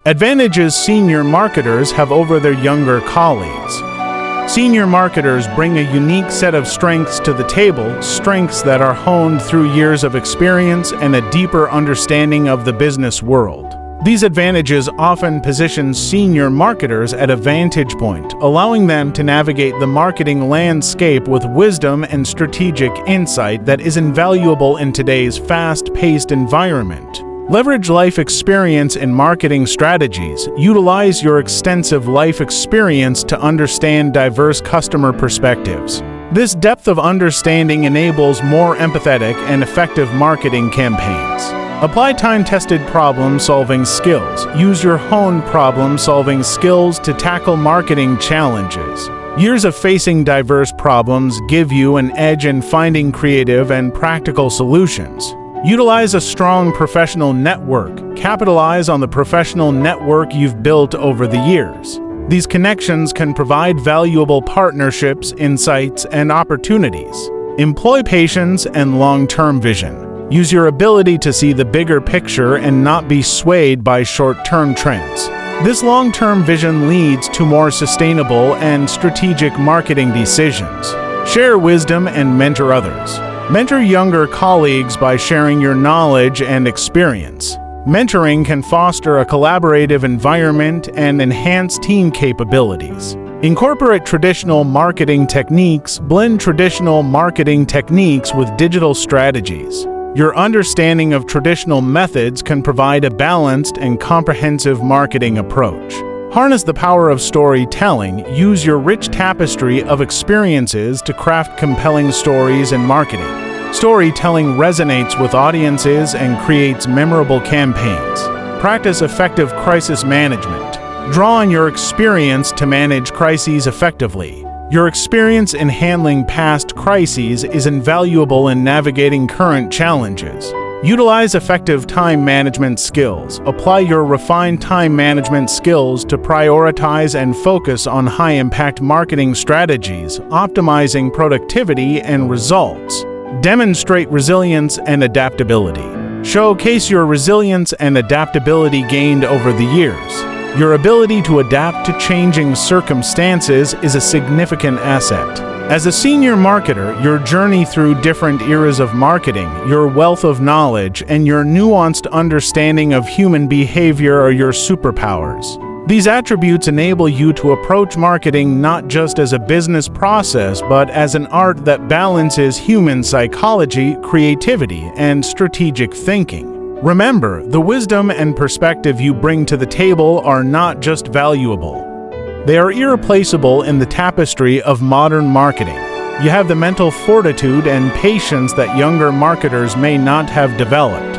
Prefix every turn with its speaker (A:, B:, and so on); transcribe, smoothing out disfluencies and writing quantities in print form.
A: Advantages senior marketers have over their younger colleagues. Senior marketers bring a unique set of strengths to the table, strengths that are honed through years of experience and a deeper understanding of the business world. These advantages often position senior marketers at a vantage point, allowing them to navigate the marketing landscape with wisdom and strategic insight that is invaluable in today's fast-paced environment. Leverage life experience in marketing strategies. Utilize your extensive life experience to understand diverse customer perspectives. This depth of understanding enables more empathetic and effective marketing campaigns. Apply time-tested problem-solving skills. Use your honed problem-solving skills to tackle marketing challenges. Years of facing diverse problems give you an edge in finding creative and practical solutions. Utilize a strong professional network. Capitalize on the professional network you've built over the years. These connections can provide valuable partnerships, insights, and opportunities. Employ patience and long-term vision. Use your ability to see the bigger picture and not be swayed by short-term trends. This long-term vision leads to more sustainable and strategic marketing decisions. Share wisdom and mentor others. Mentor younger colleagues by sharing your knowledge and experience. Mentoring can foster a collaborative environment and enhance team capabilities. Incorporate traditional marketing techniques. Blend traditional marketing techniques with digital strategies. Your understanding of traditional methods can provide a balanced and comprehensive marketing approach. Harness the power of storytelling. Use your rich tapestry of experiences to craft compelling stories in marketing. Storytelling resonates with audiences and creates memorable campaigns. Practice effective crisis management. Draw on your experience to manage crises effectively. Your experience in handling past crises is invaluable in navigating current challenges. Utilize effective time management skills. Apply your refined time management skills to prioritize and focus on high-impact marketing strategies, optimizing productivity and results. Demonstrate resilience and adaptability. Showcase your resilience and adaptability gained over the years. Your ability to adapt to changing circumstances is a significant asset. As a senior marketer, your journey through different eras of marketing, your wealth of knowledge, and your nuanced understanding of human behavior are your superpowers. These attributes enable you to approach marketing not just as a business process, but as an art that balances human psychology, creativity, and strategic thinking. Remember, the wisdom and perspective you bring to the table are not just valuable. They are irreplaceable in the tapestry of modern marketing. You have the mental fortitude and patience that younger marketers may not have developed.